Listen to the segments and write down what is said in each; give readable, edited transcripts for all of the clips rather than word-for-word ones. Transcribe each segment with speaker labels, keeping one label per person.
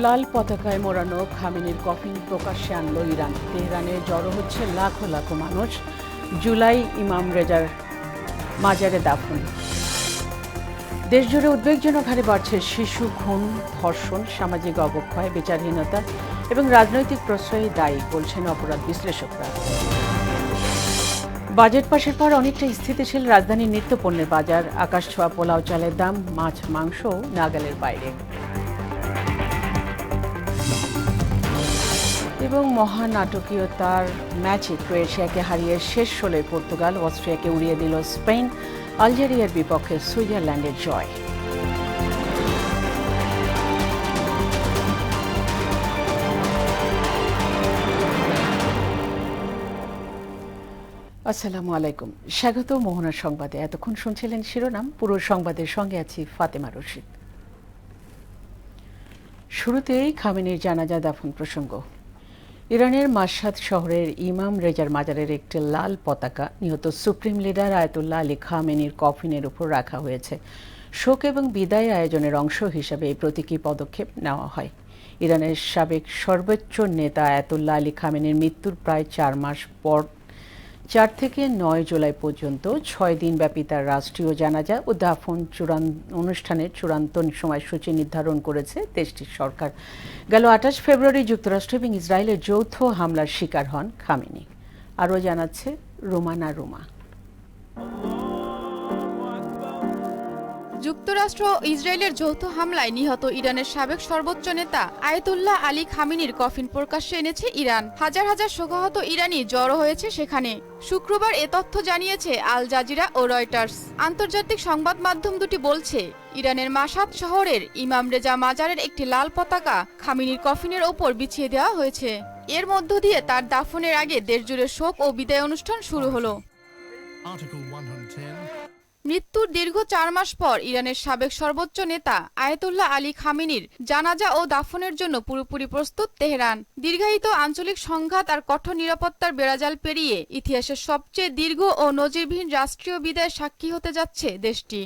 Speaker 1: লাল পতাকায় মোড়ানো খামেনির কফিন প্রকাশ্যে আনলো ইরান। তেহরানে জড়ো হচ্ছে লাখো লাখো মানুষ। জুলাই ইমাম রেজার মাজারে দাফন। দেশজুড়ে উদ্বেগজনক হারে বাড়ছে শিশু খুন, ধর্ষণ, সামাজিক অবক্ষয়, বিচারহীনতা এবং রাজনৈতিক প্রশ্রয়ে দায়ী বলছেন অপরাধ বিশ্লেষকরা। বাজেট পাশের পর অনেকটা স্থিতিশীল রাজধানীর নিত্যপণ্যের বাজার। আকাশ ছোঁয়া পোলাও চালের দাম, মাছ মাংস নাগালের বাইরে। এবং মহানাটকীয়তার ম্যাচে ক্রোয়েশিয়াকে হারিয়ে শেষ ষোলোয় পর্তুগাল, অস্ট্রিয়াকে উড়িয়ে দিল স্পেন, আলজেরিয়ার বিপক্ষে সুইজারল্যান্ডের জয়। আসসালামু আলাইকুম, স্বাগত মোহনার সংবাদে। এতক্ষণ শুনছিলেন শিরোনাম, পুরো সংবাদের সঙ্গে আছি ফাতেমা রশিদ। শুরুতেই খামেনির জানাজা দাফন প্রসঙ্গ। ইরানের মাশহাদ শহরের ইমাম রেজার মাজারের একটি লাল পতাকা নিহত সুপ্রিম লিডার আয়াতুল্লাহ আলী খামেনির কফিনের উপর রাখা হয়েছে। শোক এবং বিদায় আয়োজনের অংশ হিসেবে এই প্রতীকী পদক্ষেপ নেওয়া হয়। ইরানের সাবেক সর্বোচ্চ নেতা আয়াতুল্লাহ আলী খামেনির মৃত্যুর প্রায় 4 মাস পর 4 থেকে 9 জুলাই পর্যন্ত 6 দিনব্যাপী তার রাষ্ট্রীয় জানাজা ও দাফন অনুষ্ঠানের চূড়ান্ত সময়সূচি নির্ধারণ করেছে দেশটির সরকার। গেল 28 ফেব্রুয়ারি যুক্তরাষ্ট্র এবং ইসরায়েলের যৌথ হামলার শিকার হন খামেনি। আরও জানাচ্ছে রুমানা রুমা।
Speaker 2: যুক্তরাষ্ট্র ও ইসরায়েলের যৌথ হামলায় নিহত ইরানের সাবেক সর্বোচ্চ নেতা আয়াতুল্লাহ আলী খামেনির কফিন প্রকাশ্যে এনেছে ইরান। হাজার হাজার শোকাহত ইরানি জড়ো হয়েছে সেখানে। শুক্রবার এ তথ্য জানিয়েছে আল জাজিরা ও রয়টার্স। আন্তর্জাতিক সংবাদ মাধ্যম দুটি বলছে, ইরানের মাশহাদ শহরের ইমাম রেজা মাজারের একটি লাল পতাকা খামেনির কফিনের ওপর বিছিয়ে দেওয়া হয়েছে। এর মধ্য দিয়ে তার দাফনের আগে দেশজুড়ে শোক ও বিদায় অনুষ্ঠান শুরু হলো। মৃত্যুর দীর্ঘ 4 মাস পর ইরানের সাবেক সর্বোচ্চ নেতা আয়াতুল্লাহ আলী খামেনির জানাজা ও দাফনের জন্য পুরোপুরি প্রস্তুত তেহরান। দীর্ঘায়িত আঞ্চলিক সংঘাত আর কঠোর নিরাপত্তার বেড়াজাল পেরিয়ে ইতিহাসের সবচেয়ে দীর্ঘ ও নজিরবিহীন রাষ্ট্রীয় বিদায়ের সাক্ষী হতে যাচ্ছে দেশটি।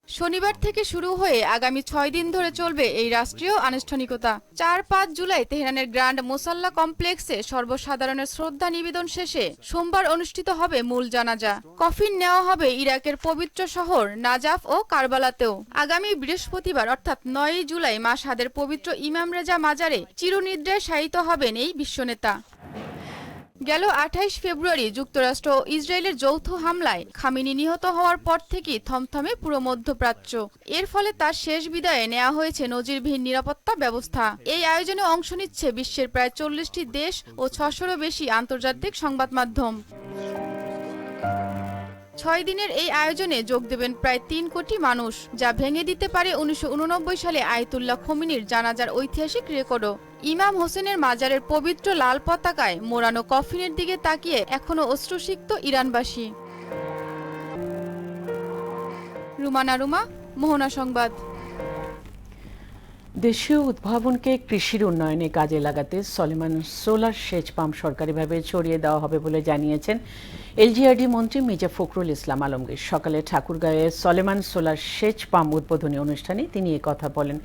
Speaker 2: শনিবার থেকে শুরু হয়ে আগামী 6 দিন ধরে চলবে এই রাষ্ট্রীয় আনুষ্ঠানিকতা। 4-5 জুলাই তেহরানের গ্র্যান্ড মোসাল্লা কমপ্লেক্সে সর্বসাধারণের শ্রদ্ধা নিবেদন শেষে সোমবার অনুষ্ঠিত হবে মূল জানাজা। কফিন নেওয়া হবে ইরাকের পবিত্র শহর নাজাফ ও কারবালাতেও। আগামী বৃহস্পতিবার অর্থাৎ 9 জুলাই মাশহাদের পবিত্র ইমাম রেজা মাজারে চিরনিদ্রায় শায়িত হবেন এই বিশ্বনেতা। গেল 28 ফেব্রুয়ারি যুক্তরাষ্ট্র ও ইসরায়েলের যৌথ হামলায় খামেনি নিহত হওয়ার পর থেকেই থমথমে পুরো মধ্যপ্রাচ্য। এর ফলে তার শেষ বিদায়ে নেওয়া হয়েছে নজিরবিহীন নিরাপত্তা ব্যবস্থা। এই আয়োজনে অংশ নিচ্ছে বিশ্বের প্রায় 40টি দেশ ও 600-রও বেশি আন্তর্জাতিক সংবাদ মাধ্যম। 6 দিনের এই আয়োজনে যোগ দেবেন প্রায় 3 কোটি মানুষ, যা ভেঙে দিতে পারে 1989 সালে আয়াতুল্লাহ খোমেনির জানাজার ঐতিহাসিক রেকর্ডও। ইমাম হোসেনের মাজারের পবিত্র লাল পতাকায় মোড়ানো কফিনের দিকে তাকিয়ে এখনো অশ্রুসিক্ত ইরানবাসী। রুমানা রুমা, মোহনা সংবাদ।
Speaker 1: দেশীয় উদ্ভাবনকে কৃষির উন্নয়নে কাজে লাগাতে সলেমান সোলার সেচ পাম্প সরকারিভাবে ছড়িয়ে দেওয়া হবে বলে জানিয়েছেন এলজিআরডি মন্ত্রী মির্জা ফখরুল ইসলাম আলমগীর। সকালে ঠাকুরগাঁয়ে সলেমান সোলার সেচ পাম্প উদ্বোধনী অনুষ্ঠানে তিনি কথা বলেন।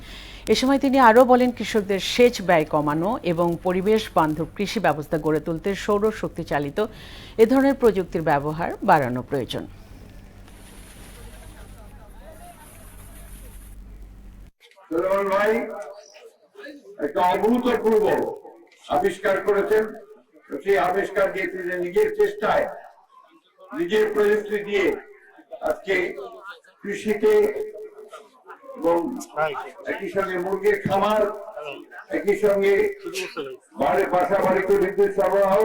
Speaker 1: এ সময় তিনি আরও বলেন, কৃষকদের সেচ ব্যয় কমানো এবং পরিবেশ বান্ধব কৃষি ব্যবস্থা গড়ে তুলতে সৌরশক্তি চালিত এ ধরনের প্রযুক্তির ব্যবহার বাড়ানো প্রয়োজন।
Speaker 3: সুলেমান ভাই একটা অভূতপূর্ব আবিষ্কার করেছেন। সেই আবিষ্কার দিয়ে তিনি নিজের চেষ্টায়, নিজের প্রযুক্তি দিয়ে আজকে কৃষিতে এবং একই সঙ্গে মুরগির খামার, একই সঙ্গে বাসা বাড়িতে বিদ্যুৎ সরবরাহ,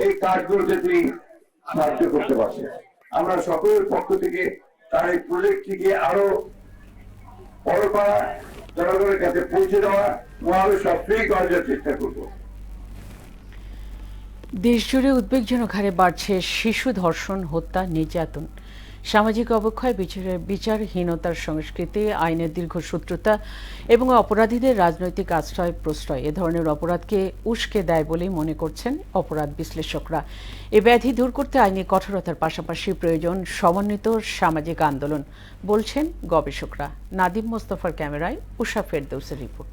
Speaker 3: এই কাজগুলোতে তিনি সাহায্য করতে পারছেন। আমরা সকলের পক্ষ থেকে তার এই প্রজেক্টটিকে আরো বড় করা, জনগণের কাছে পৌঁছে দেওয়া, মহাবে সবচেয়ে করার চেষ্টা করব।
Speaker 1: দেশজুড়ে উদ্বেগজনক হারে বাড়ছে শিশু ধর্ষণ, হত্যা, নির্যাতন। সামাজিক অবক্ষয়, বিচারহীনতার সংস্কৃতি, আইনের দীর্ঘসূত্রতা এবং অপরাধীদের রাজনৈতিক আশ্রয় প্রশ্রয় এ ধরনের অপরাধকে উস্কে দেয় বলেই মনে করছেন অপরাধ বিশ্লেষকরা। এ ব্যাধি দূর করতে আইনি কঠোরতার পাশাপাশি প্রয়োজন সমন্বিত সামাজিক আন্দোলন বলছেন গবেষকরা। নাদিম মোস্তফার ক্যামেরায় উষা ফেরদৌসের রিপোর্ট।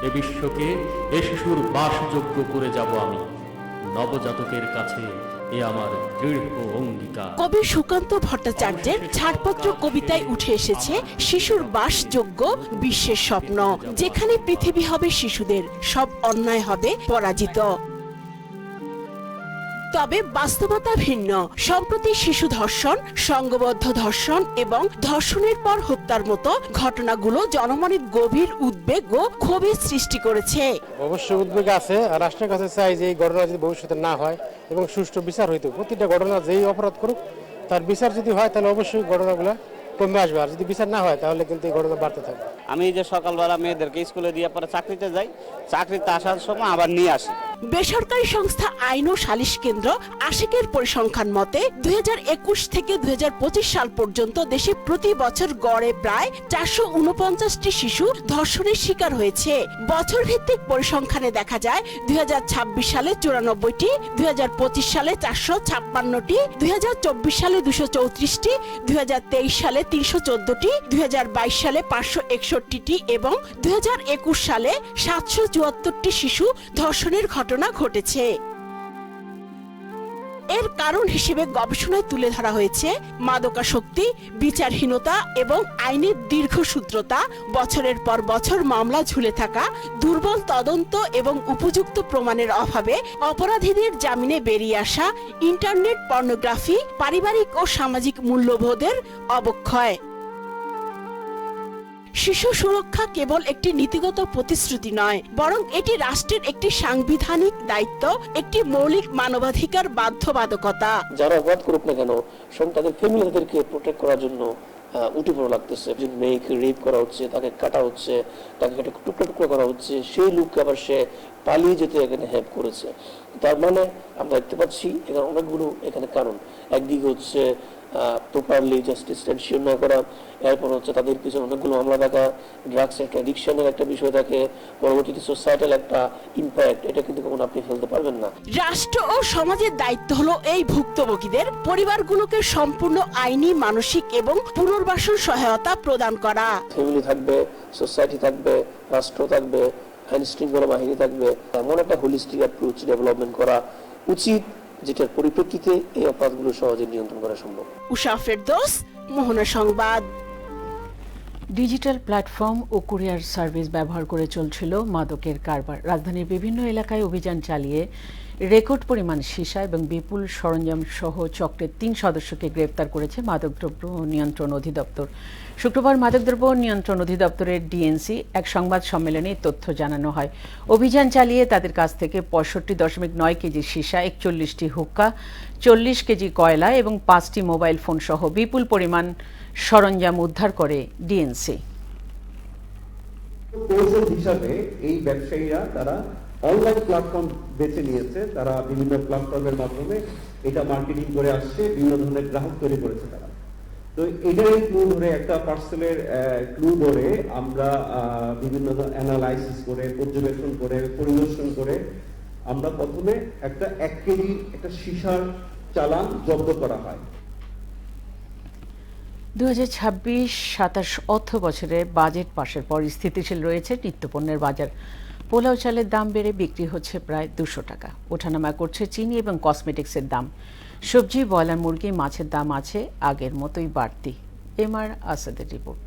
Speaker 4: এ বিশ্বকে এ শিশুর বাসযোগ্য করে যাব আমি, নবজাতকের কাছে এ আমার দৃঢ় অঙ্গীকার।
Speaker 5: কবি সুকান্ত ভট্টাচার্যের ছাড়পত্র কবিতায় উঠে এসেছে শিশুর বাসযোগ্য বিশ্বের স্বপ্ন, যেখানে পৃথিবী হবে শিশুদের, সব অন্যায় হবে পরাজিত। তবে বাস্তবতা ভিন্ন। সম্প্রতি শিশু ধর্ষণ, সংঘবদ্ধ ধর্ষণ এবং ধর্ষণের পর হত্যার মতো ঘটনাগুলো জনমনে গভীর উদ্বেগ ও ক্ষোভের সৃষ্টি করেছে।
Speaker 6: অবশ্যই উদ্বেগ আছে, আর রাষ্ট্রের কাছে চাই যে এই ঘটনা যদি ভবিষ্যতে না হয় এবং সুষ্ঠু বিচার হইতো। প্রতিটা ঘটনা যেই অপরাধ করুক তার বিচার যদি হয় তাহলে অবশ্যই ঘটনাগুলো কমে আসবে, আর যদি বিচার না হয় তাহলে কিন্তু এই ঘটনা বাড়তে থাকবে।
Speaker 7: আমি যে সকালবেলা মেয়েদেরকে স্কুলে দিয়ে পরে চাকরিতে যাই, চাকরিতে আসার সময় আবার নিয়ে আসি।
Speaker 5: বেসরকারি সংস্থা আইন ও সালিশ কেন্দ্র আশিকের পরিসংখ্যান মতে 2021 থেকে 2025 সাল পর্যন্ত দেশে প্রতি বছর গড়ে প্রায় 449টি শিশু ধর্ষণের শিকার হয়েছে। বছর ভিত্তিক পরিসংখ্যানে দেখা যায় 2026 সালে 94টি, 2025 সালে 456টি, 2024 সালে 234টি, 2023 সালে 314টি, 2022 সালে 561টি এবং 2021 সালে 774টি শিশু ধর্ষণের ঘটনা ঘটেছে। এর কারণ হিসেবে গবেষণায় তুলে ধরা হয়েছে মাদকাসক্তি, বিচারহীনতা এবং আইনের দীর্ঘসূত্রতা, বছরের পর বছর মামলা ঝুলে থাকা, দুর্বল তদন্ত এবং উপযুক্ত প্রমাণের অভাবে অপরাধীদের জামিনে বেরিয়ে আসা, ইন্টারনেট পর্নোগ্রাফি, পারিবারিক ও সামাজিক মূল্যবোধের অবক্ষয়। শিশু সুরক্ষা কেবল একটি নীতিগত প্রতিশ্রুতি নয়, বরং এটি রাষ্ট্রের একটি সাংবিধানিক দায়িত্ব, একটি মৌলিক মানবাধিকার বাধ্যবাধকতা।
Speaker 8: যারা অপরাধ করুক না কেন, তাদের ফ্যামিলি তাদেরকে প্রোটেক্ট করার জন্য উঠে পড়ে লাগতেছে। একজন মেয়েকে রেপ করা হচ্ছে, তাকে কাটা হচ্ছে, তাকে টুকরা টুকরা করা হচ্ছে, সেই লোককে আবার সে পালিয়ে যেতে এখানে হেল্প করেছে। তার মানে আমরা দেখতে পাচ্ছি এখানে অনেকগুলো এখানে কারণ। একদিকে হচ্ছে প্রপারলি জাস্টিস এনশিওর না করা, এরপর হচ্ছে তাদের পিছনে অনেকগুলো মামলা থাকা, ড্রাগস একটা অ্যাডিকশনের একটা বিষয় থাকে, পরবর্তীতে সোসাইটাল একটা ইম্প্যাক্ট, এটা কিন্তু কখনো আপনি ফেলতে পারবেন না।
Speaker 5: রাষ্ট্র ও সমাজের দায়িত্ব হলো এই ভুক্তভোগীদের পরিবারগুলোকে সম্পূর্ণ আইনি, মানসিক এবং পুনর্বাসন সহায়তা প্রদান করা।
Speaker 8: ফ্যামিলি থাকবে, সোসাইটি থাকবে, রাষ্ট্র থাকবে, আইন শৃঙ্খলা বাহিনী থাকবে, এমন একটা হোলিস্টিক অ্যাপ্রোচ ডেভেলপমেন্ট করা উচিত, যেটার পরিপ্রেক্ষিতে এই অপরাধগুলো সহজে নিয়ন্ত্রণ করা সম্ভব।
Speaker 5: উষা ফেরদৌস, মোহনা সংবাদ।
Speaker 1: ডিজিটাল প্ল্যাটফর্ম ও কুরিয়ার সার্ভিস ব্যবহার করে চলছিল মাদকের কারবার। রাজধানীর বিভিন্ন এলাকায় অভিযান চালিয়ে রেকর্ড পরিমাণ সীসা এবং বিপুল সরঞ্জাম সহ চক্রের 3 সদস্যকে গ্রেপ্তার করেছে মাদকদ্রব্য নিয়ন্ত্রণ অধিদপ্তর। শুক্রবার মাদকদ্রব্য নিয়ন্ত্রণ অধিদপ্তরের ডিএনসি এক সংবাদ সম্মেলনে তথ্য জানানো হয়। অভিযান চালিয়ে তাদের কাছ থেকে 65.9 কেজি সীসা, 41টি হুক্কা, 40 কেজি কয়লা এবং 5টি মোবাইল ফোন সহ বিপুল পরিমাণ সরঞ্জাম উদ্ধার করে ডিএনসি।
Speaker 9: কৌশল হিসাবে এই ব্যবসায়ীরা তারা অনলাইন প্ল্যাটফর্ম বেছে নিয়েছে। তারা বিভিন্ন প্ল্যাটফর্মের মাধ্যমে এটা মার্কেটিং করে আসছে, বিভিন্ন ধরনের গ্রাহক তৈরি করেছে তারা। তো এটাই ক্লু ধরে, একটা পার্সেলের ক্লু ধরে আমরা বিভিন্ন অ্যানালাইসিস করে, পর্যবেক্ষণ করে, পরিদর্শন করে আমরা প্রথমে একটা 1 কেজি একটা সীসার চালান জব্দ করা হয়।
Speaker 1: 2026-27 অর্থ বছরের বাজেট পাশের পর স্থিতিশীল রয়েছে নিত্যপণ্যের বাজার। পোলাও চালের দাম বেড়ে বিক্রি হচ্ছে প্রায় 200 টাকা। ওঠানামা করছে চিনি এবং কসমেটিক্সের দাম। সবজি, ব্রয়লার মুরগি, মাছের দাম আছে আগের মতোই বাড়তি। এমআর আসাদের রিপোর্ট।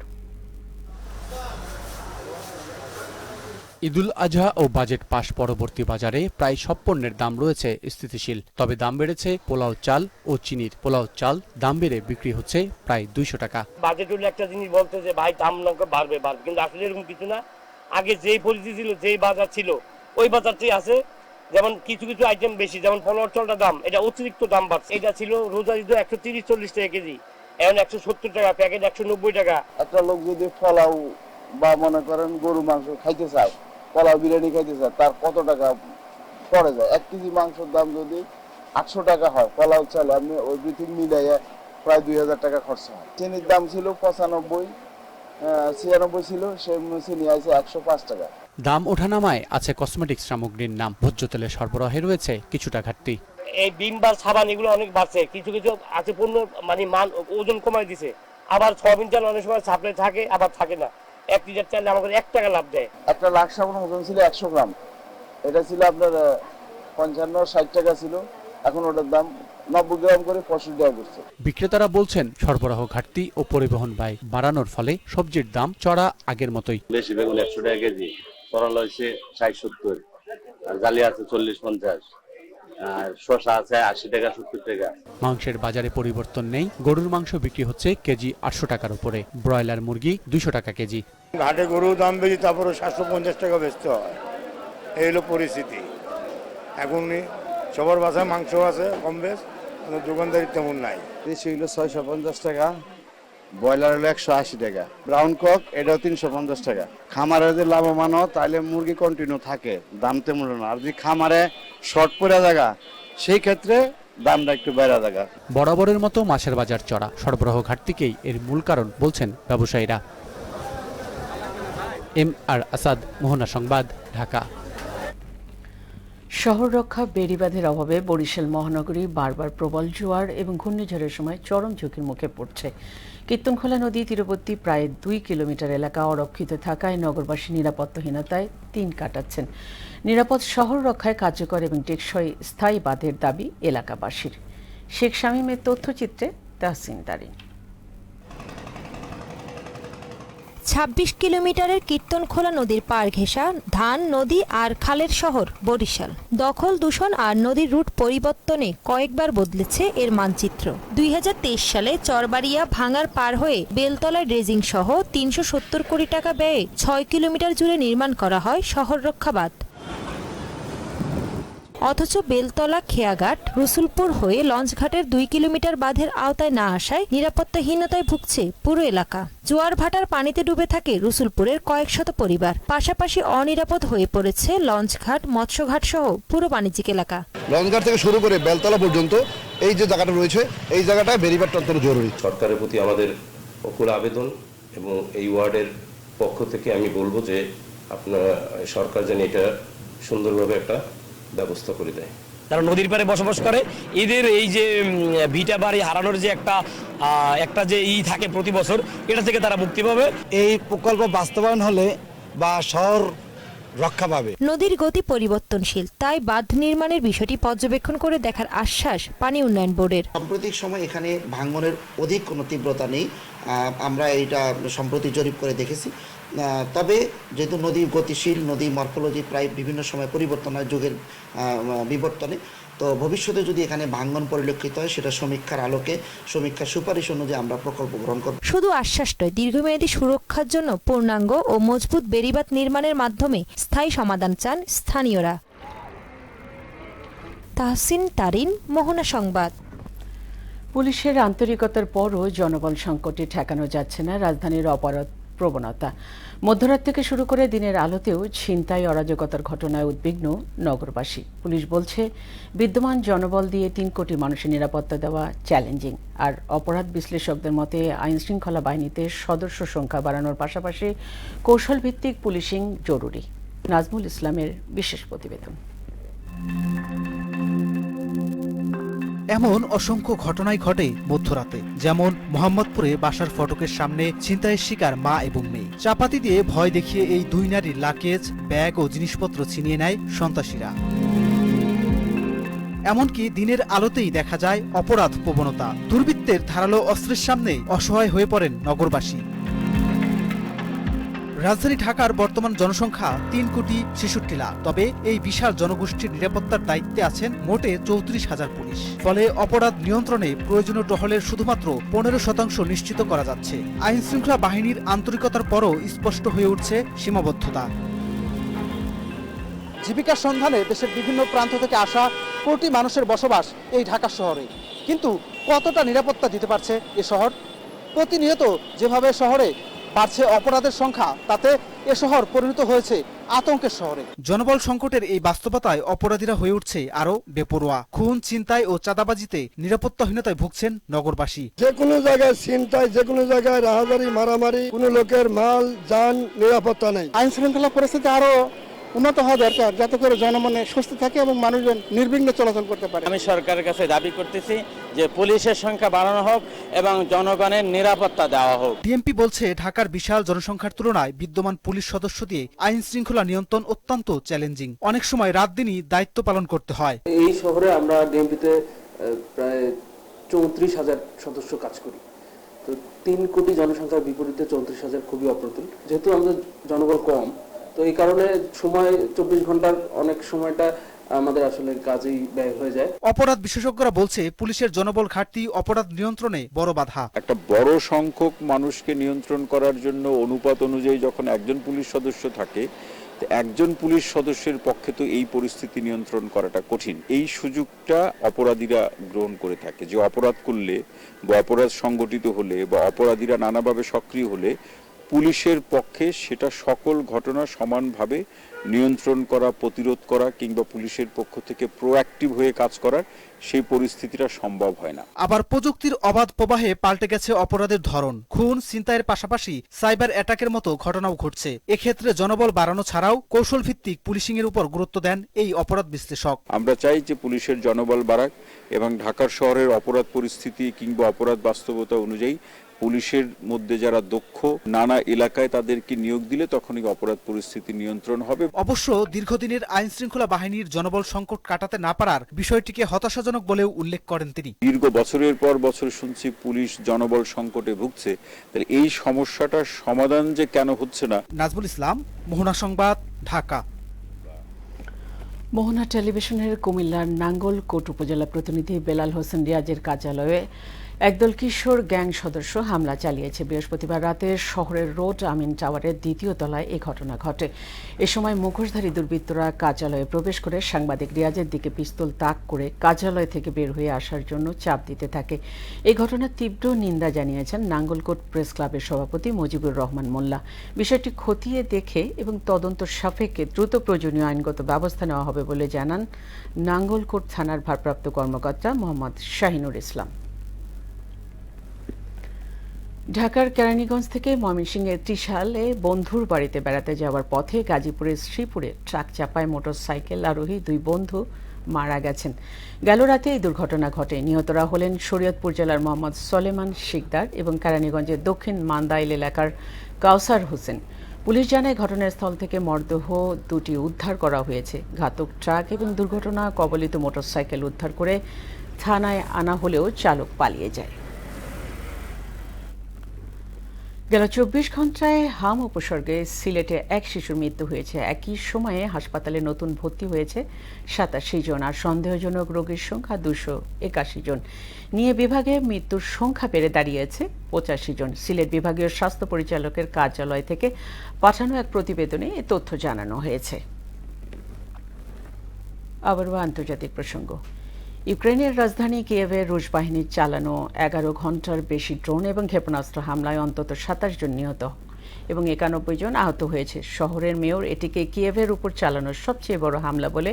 Speaker 10: ঈদুল আজহা ও বাজেট পাশ পরবর্তী বাজারে প্রায় সব পণ্যের দাম রয়েছে স্থিতিশীল। তবে দাম বেড়েছে পোলাও চাল ও চিনির। পোলাও চাল দাম বেড়ে বিক্রি হচ্ছে প্রায় 200 টাকা।
Speaker 11: বাজেট হলে একটা জিনিস বলতে যে ভাই দাম বাড়বে, কিন্তু আসলে এরকম কিছু না। আগে যেই পরিস্থিতি ছিল, যেই বাজার ছিল, ওই বাজারটাই আছে। যেমন কিছু কিছু আইটেম বেশি, যেমন পোলাও চালটা দাম, এটা অতিরিক্ত দাম বাড়ছে। এটা ছিল রোজা ঈদে 130-40 টাকা কেজি, এখন 170 টাকা প্যাকেট, 190 টাকা।
Speaker 12: একটা লোক যদি পোলাও বা মনে করেন গরু মাংস খাইতে চায়, পোলাও বিরিয়ানি খাইতে চায়, তার কত টাকা পড়ে যায়? 1 কেজি মাংসের দাম যদি 800 টাকা হয়, পোলাও চাল আপনি এভরিথিং মিলাইয়া প্রায় 2000 টাকা খরচ হয়। চিনির দাম ছিল 95, 96 ছিল, সেই চিনি আছে 105 টাকা।
Speaker 10: দাম ওঠানামায় আছে কসমেটিক্স সামগ্রীর নাম। ভোজ্য তেলের সরবরাহে রয়েছে কিছুটা ঘাটতি।
Speaker 11: এই বিম বা সাবান এগুলো অনেক বাড়ছে, কিছু কিছু আছে পণ্য মানে মান ওজন কমাই দিছে। আবার সয়াবিন তেল অনেক সময় সাপ্লাই থাকে, আবার থাকে না। 1 লিটার তেল আমাদের 1 টাকা লাভ দেয়।
Speaker 12: একটা লাখ সাবান ওজন ছিল 100 গ্রাম, এটা ছিল আপনার 55-60 টাকা ছিল, এখন ওটার দাম 90 গ্রাম করে 65 টাকা করছে।
Speaker 10: বিক্রেতারা বলছেন সরবরাহ ঘাটতি ও পরিবহন ব্যয় বাড়ানোর ফলে সবজির দাম চড়া আগের মতোই।
Speaker 13: দেশি বেগুন 100 টাকা কেজি, করলা হচ্ছে 60-70, আর জালি আছে 40-50, আর শসা আছে 80 টাকা 70 টাকা।
Speaker 10: মাংসের বাজারে পরিবর্তন নেই। গরুর মাংস বিক্রি হচ্ছে কেজি 800 টাকার উপরে, ব্রয়লার মুরগি 200 টাকা কেজি।
Speaker 14: ঘাটে গরুর দাম বেশি, তারপরে 750 টাকা বেচতে হয়। এই হলো পরিস্থিতি। এখন সবার বাসায় মাংস আছে কম বেশ, দোকানদারি তেমন নাই।
Speaker 12: দেশি হলো 650 টাকা, ব্রয়লার হলো 180 টাকা, ব্রাউন কক এটাও 350 টাকা। খামারে যদি লাভবান হয় তাহলে মুরগি কন্টিনিউ থাকে, দাম তেমন না। আর যদি খামারে শর্ট পড়ে জায়গা, সেই ক্ষেত্রে দামটা একটু বেড়ে জায়গা।
Speaker 10: বরাবরের মতো মাছের বাজার চড়া, সরবরাহ ঘাটতিকেই এর মূল কারণ বলছেন ব্যবসায়ীরা। MR আসাদ, মোহনা সংবাদ, ঢাকা।
Speaker 1: শহর রক্ষা বেড়িবাঁধের অভাবে বরিশাল মহানগরী বারবার প্রবল জোয়ার এবং ঘূর্ণিঝড়ের সময় চরম ঝুঁকির মুখে পড়ছে। কীর্তনখোলা নদী তীরবর্তী প্রায় 2 কিলোমিটার এলাকা অরক্ষিত থাকায় নগরবাসী নিরাপত্তাহীনতায় দিন কাটাচ্ছেন। নিরাপদ শহর রক্ষায় কার্যকর এবং টেকসই স্থায়ী বাঁধের দাবি এলাকাবাসীর। শেখ শামীমের তথ্যচিত্রে তাহসিন তারিন।
Speaker 15: 26 কিলোমিটারের কীর্তনখোলা নদীর পাড় ঘেঁষা ধান নদী আর খালের শহর বরিশাল। দখল, দূষণ আর নদীর রুট পরিবর্তনে কয়েকবার বদলেছে এর মানচিত্র। 2023 সালে চরবাড়িয়া ভাঙার পার হয়ে বেলতলা ড্রেজিং সহ 370 কোটি টাকা ব্যয়ে 6 কিলোমিটার জুড়ে নির্মাণ করা হয় শহর রক্ষা বাঁধ। অথচ বেলতলা, খেয়াঘাট, রসুলপুর হয়ে লঞ্চঘাটের 2 কিলোমিটার বাঁধের আওতায় না আসায় নিরাপত্তাহীনতায় ভুগছে পুরো এলাকা। জোয়ার ভাটার পানিতে ডুবে থাকে রসুলপুরের কয়েক শত পরিবার। পাশাপাশি অনিরাপদ হয়ে পড়েছে লঞ্চঘাট, মৎস্যঘাট সহ পুরো বাণিজ্যিক এলাকা।
Speaker 16: লঞ্চঘাট থেকে শুরু করে বেলতলা পর্যন্ত এই যে জায়গাটা রয়েছে, এই জায়গাটা বেরিবারটা অত্যন্ত জরুরি।
Speaker 17: সরকারের প্রতি আমাদের অকুল আবেদন, এবং এই ওয়ার্ডের পক্ষ থেকে আমি বলবো যে আপনারা সরকার যেন এটা সুন্দরভাবে একটা ব্যবস্থা করে দেয়।
Speaker 11: তারা নদীর পাড়ে বসবাস করে, এদের এই যে ভিটা বাড়ি হারানোর যে একটা যে থাকে প্রতি বছর, এটা থেকে তারা মুক্তি পাবে।
Speaker 16: এই প্রকল্প বাস্তবায়ন হলে বা শহর রক্ষা পাবে।
Speaker 15: নদীর গতি পরিবর্তনশীল, তাই বাঁধ নির্মাণের বিষয়টি পর্যবেক্ষণ করে দেখার আশ্বাস পানি উন্নয়ন বোর্ডের।
Speaker 18: সাম্প্রতিক সময় এখানে ভাঙনের অধিক কোনো তীব্রতা নেই, আমরা এটা সম্প্রতি জরিপ করে দেখেছি। তবে যেহেতু নদী গতিশীল, নদী মরফোলজি প্রায় বিভিন্ন সময় পরিবর্তন হয় যুগের বিবর্তনে, তো ভবিষ্যতে যদি এখানে ভাঙন পরিলক্ষিত হয় সেটা সমীক্ষার আলোকে, সমীক্ষার সুপারিশ অনুযায়ী আমরা প্রকল্প গ্রহণ করব। শুধু আশ্বাস নয়, দীর্ঘমেয়াদী সুরক্ষার জন্য পূর্ণাঙ্গ ও মজবুত বেড়িবাঁধ নির্মাণের মাধ্যমে স্থায়ী সমাধান চান স্থানীয়রা। তাহসিন তারিন, মোহনা সংবাদ।
Speaker 1: পুলিশের আন্তরিকতার পরও জনবল সংকটে ঠেকানো যাচ্ছে না রাজধানীর অপরাধ প্রবণতা। মধ্যরাত থেকে শুরু করে দিনের আলোতেও ছিনতাই, অরাজকতার ঘটনায় উদ্বিগ্ন নগরবাসী। পুলিশ বলছে বিদ্যমান জনবল দিয়ে 3 কোটি মানুষের নিরাপত্তা দেওয়া চ্যালেঞ্জিং। আর অপরাধ বিশ্লেষকদের মতে আইনশৃঙ্খলা বাহিনীতে সদস্য সংখ্যা বাড়ানোর পাশাপাশি কৌশলভিত্তিক পুলিশিং জরুরি। নাজমুল ইসলামের বিশেষ প্রতিবেদন।
Speaker 19: এমন অসংখ্য ঘটনাই ঘটে মধ্যরাতে, যেমন মোহাম্মদপুরে বাসার ফটকের সামনে ছিনতাইয়ের শিকার মা এবং মেয়ে। চাপাতি দিয়ে ভয় দেখিয়ে এই 2 নারীর লাগেজ, ব্যাগ ও জিনিসপত্র ছিনিয়ে নেয় সন্ত্রাসীরা। এমনকি দিনের আলোতেই দেখা যায় অপরাধ প্রবণতা। দুর্বৃত্তের ধারালো অস্ত্রের সামনে অসহায় হয়ে পড়েন নগরবাসী। রাজধানী ঢাকার বর্তমান জনসংখ্যা 3 কোটি 66 লাখ। তবে এই বিশাল জনগোষ্ঠীর নিরাপত্তার দায়িত্বে আছেন মোটে 34,000 পুলিশ। ফলে অপরাধ নিয়ন্ত্রণে প্রয়োজনীয় টহলের শুধুমাত্র 15% নিশ্চিত করা যাচ্ছে। আইন শৃঙ্খলা বাহিনীর আন্তরিকতার পরও স্পষ্ট হয়ে উঠছে সীমাবদ্ধতা। জীবিকার সন্ধানে দেশের বিভিন্ন প্রান্ত থেকে আসা কোটি মানুষের বসবাস এই ঢাকা শহরে, কিন্তু কতটা নিরাপত্তা দিতে পারছে এ শহর? প্রতিনিয়ত যেভাবে শহরে বাড়ছে অপরাধের সংখ্যা, তাতে এ শহর পরিণত হয়েছে আতঙ্কের শহরে। জনবল সংকটের এই বাস্তবতায় অপরাধীরা হয়ে উঠছে আরো বেপরোয়া। খুন, ছিনতাই ও চাঁদাবাজিতে নিরাপত্তাহীনতায় ভুগছেন নগরবাসী।
Speaker 20: যে কোনো জায়গায় ছিনতাই, যে কোনো জায়গায় রাহাজারি, মারামারি, কোনো লোকের মাল যান নিরাপত্তা নেই।
Speaker 21: আইন শৃঙ্খলা পরিস্থিতি আরো উন্নত হওয়া দরকার, যাতে করে জনমনে সুস্থ থাকে এবং মানুষজন নির্বিঘ্নে চলাচল করতে পারে।
Speaker 22: আমি সরকারের কাছে দাবি করতেছি যে পুলিশের সংখ্যা বাড়ানো হোক এবং জনগণের নিরাপত্তা দেওয়া হোক।
Speaker 19: ডিএমপি বলছে ঢাকার বিশাল জনসংখ্যার তুলনায় বিদ্যমান পুলিশ সদস্য দিয়ে আইন শৃঙ্খলা নিয়ন্ত্রণ অত্যন্ত চ্যালেঞ্জিং। অনেক সময় রাত দিনই দায়িত্ব পালন করতে হয়।
Speaker 8: এই শহরে আমরা ডিএমপিতে প্রায় 34,000 সদস্য কাজ করি। তো 3 কোটি জনসংখ্যার বিপরীতে 34,000 খুবই অপ্রতুল। যেহেতু আমাদের জনবল কম, তো এই কারণে সময় 24 ঘন্টার অনেক সময়টা আমাদের আসলে কাজেই ব্যয় হয়ে যায়।
Speaker 19: অপরাধ বিশেষজ্ঞরা বলছে পুলিশের জনবল ঘাটতি অপরাধ নিয়ন্ত্রণে বড় বাধা।
Speaker 23: একটা বড় সংখ্যক মানুষকে নিয়ন্ত্রণ করার জন্য অনুপাত অনুযায়ী যখন একজন পুলিশ সদস্য থাকে, একজন পুলিশ সদস্যের পক্ষে তো এই পরিস্থিতি নিয়ন্ত্রণ করাটা কঠিন। এই সুযোগটা অপরাধীরা গ্রহণ করে থাকে যে অপরাধ করলে বা অপরাধ সংগঠিত হলে বা অপরাধীরা নানাভাবে সক্রিয় হলে পুলিশের পক্ষে সেটা সকল ঘটনা সমানভাবে নিয়ন্ত্রণ করা, প্রতিরোধ করা কিংবা পুলিশের পক্ষ থেকে প্রোঅ্যাক্টিভ হয়ে কাজ করার সেই পরিস্থিতিটা সম্ভব হয় না।
Speaker 19: আবার প্রযুক্তির অবাধ প্রবাহে পাল্টে গেছে অপরাধের ধরন। খুন, ছিনতাইয়ের পাশাপাশি সাইবার অ্যাটাকের মতো ঘটনাও ঘটছে। এক্ষেত্রে জনবল বাড়ানো ছাড়াও কৌশল ভিত্তিক পুলিশিং এর উপর গুরুত্ব দেন এই অপরাধ বিশ্লেষক।
Speaker 23: আমরা চাই যে পুলিশের জনবল বাড়াক এবং ঢাকার শহরের অপরাধ পরিস্থিতি কিংবা অপরাধ বাস্তবতা অনুযায়ী পুলিশের মধ্যে যারা দক্ষ, নানা এলাকায় তাদেরকে নিয়োগ দিলে তখনই অপরাধ পরিস্থিতি নিয়ন্ত্রণ হবে।
Speaker 19: অবশ্য দীর্ঘদিনের আইন শৃঙ্খলা বাহিনীর জনবল সংকট কাটাতে না পারার বিষয়টিকে হতাশাজনক বলেও উল্লেখ করেন তিনি।
Speaker 23: দীর্ঘ বছরের পর বছর শুনছি পুলিশ জনবল সংকটে ভুগছে, তাহলে এই সমস্যাটার সমাধান যে কেন হচ্ছে না।
Speaker 19: নাজমুল ইসলাম, মোহনা সংবাদ, ঢাকা।
Speaker 1: মোহনা টেলিভিশনের কুমিল্লার নাঙ্গলকোট উপজেলা প্রতিনিধি বেলাল হোসেন রিয়াজের কার্যালয়ে একদল কিশোর গ্যাং সদস্য হামলা চালিয়েছে। বৃহস্পতিবার রাতে শহরের রোড আমিন টাওয়ারের 2য় তলায় এই ঘটনা ঘটে। এ সময় মুখোশধারী দুর্বৃত্তরা কার্যালয়ে প্রবেশ করে সাংবাদিক রিয়াজের দিকে পিস্তল তাক করে কার্যালয় থেকে বের হয়ে আসার জন্য চাপ দিতে থাকে। এই ঘটনার তীব্র নিন্দা জানিয়েছেন নাঙ্গলকোট প্রেস ক্লাবের সভাপতি মুজিবুর রহমান মোল্লা। বিষয়টি খতিয়ে দেখে এবং তদন্ত সাপেক্ষে দ্রুত প্রয়োজনীয় আইনগত ব্যবস্থা নেওয়া হবে বলে জানান নাঙ্গলকোট থানার ভারপ্রাপ্ত কর্মকর্তা মোহাম্মদ শাহিনুর ইসলাম। ঢাকার কেরানীগঞ্জ থেকে ময়মনসিংহের ত্রিশালে বন্ধুর বাড়িতে বেড়াতে যাওয়ার পথে গাজীপুরের শ্রীপুরে ট্রাক চাপায় মোটরসাইকেল আরোহী 2 বন্ধু মারা গেছেন। গেল রাতে এই দুর্ঘটনা ঘটে। নিহতরা হলেন শরীয়তপুর জেলার মোহাম্মদ সলেমান শিকদার এবং কেরানীগঞ্জের দক্ষিণ মান্দাইল এলাকার কাউসার হোসেন। পুলিশ জানায় ঘটনাস্থল থেকে মরদেহ 2টি উদ্ধার করা হয়েছে। ঘাতক ট্রাক এবং দুর্ঘটনা কবলিত মোটরসাইকেল উদ্ধার করে থানায় আনা হলেও চালক পালিয়ে যায়। গেল 24 ঘন্টায় হাম উপসর্গে সিলেটে 1 শিশুর মৃত্যু হয়েছে। একই সময়ে হাসপাতালে নতুন ভর্তি হয়েছে 87 জন, আর সন্দেহজনক রোগীর সংখ্যা 281 জন। নিয়ে বিভাগে মৃত্যুর সংখ্যা বেড়ে দাঁড়িয়েছে 85 জন। সিলেট বিভাগীয় স্বাস্থ্য পরিচালকের কার্যালয় থেকে পাঠানো এক প্রতিবেদনে এ তথ্য জানানো হয়েছে। আবারও আন্তর্জাতিক প্রসঙ্গ। ইউক্রেনের রাজধানী কিয়েভে রুশ বাহিনীর চালানো 11 ঘন্টার বেশি ড্রোন এবং ক্ষেপণাস্ত্র হামলায় অন্তত 27 জন নিহত এবং 91 জন আহত হয়েছে। শহরের মেয়র এটিকে কিয়েভের উপর চালানো সবচেয়ে বড় হামলা বলে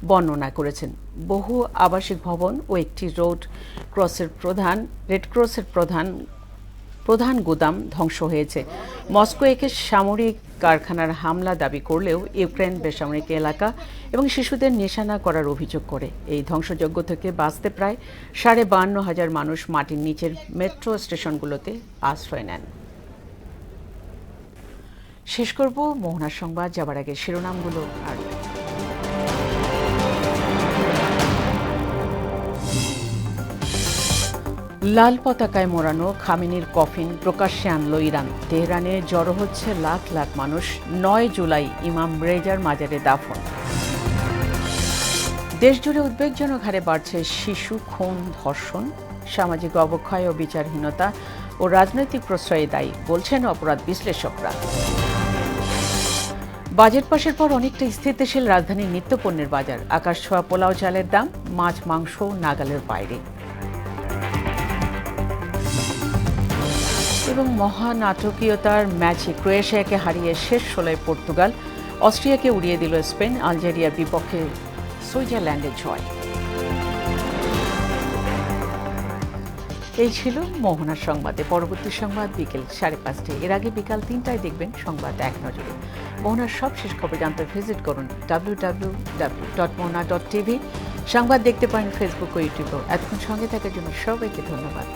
Speaker 1: বর্ণনা করেছেন। বহু আবাসিক ভবন ও একটি রেড ক্রসের প্রধান গুদাম ধ্বংস হয়েছে। মস্কো একে সামরিক কারখানার হামলা দাবি করলেও ইউক্রেন বেসামরিক এলাকা এবং শিশুদের নিশানা করার অভিযোগ করে। এই ধ্বংসযজ্ঞ থেকে বাঁচতে প্রায় 52,500 মানুষ মাটির নিচের মেট্রো স্টেশনগুলোতে আশ্রয় নেন। শেষ করব মোহনার সংবাদ যাবার আগে শিরোনামগুলো আর লাল পতাকায় মোড়ানো খামেনির কফিন প্রকাশ্যে আনল ইরান। তেহরানে জড়ো হচ্ছে লাখ লাখ মানুষ। 9 জুলাই ইমাম রেজার মাজারে দাফন। দেশজুড়ে উদ্বেগজনক হারে বাড়ছে শিশু খুন, ধর্ষণ, সামাজিক অবক্ষয় ও বিচারহীনতা ও রাজনৈতিক প্রশ্রয়ে দায়ী বলছেন অপরাধ বিশ্লেষকরা। বাজেট পাশের পর অনেকটা স্থিতিশীল রাজধানীর নিত্যপণ্যের বাজার। আকাশ ছোঁয়া পোলাও চালের দাম, মাছ মাংস নাগালের বাইরে। এবং মহানাটকীয়তার ম্যাচে ক্রোয়েশিয়াকে হারিয়ে শেষ 16 পর্তুগাল, অস্ট্রিয়াকে উড়িয়ে দিল স্পেন, আলজেরিয়ার বিপক্ষে সুইজারল্যান্ডের জয়। এই ছিল মোহনার সংবাদে। পরবর্তী সংবাদ বিকেল 5:30। এর আগে বিকাল 3টায় দেখবেন সংবাদ এক নজরে। মোহনার সব শেষ খবর জানতে ভিজিট করুন www.mohana.tv। সংবাদ দেখতে পারেন ফেসবুক ও ইউটিউবেও। এতক্ষণ সঙ্গে থাকার জন্য সবাইকে ধন্যবাদ।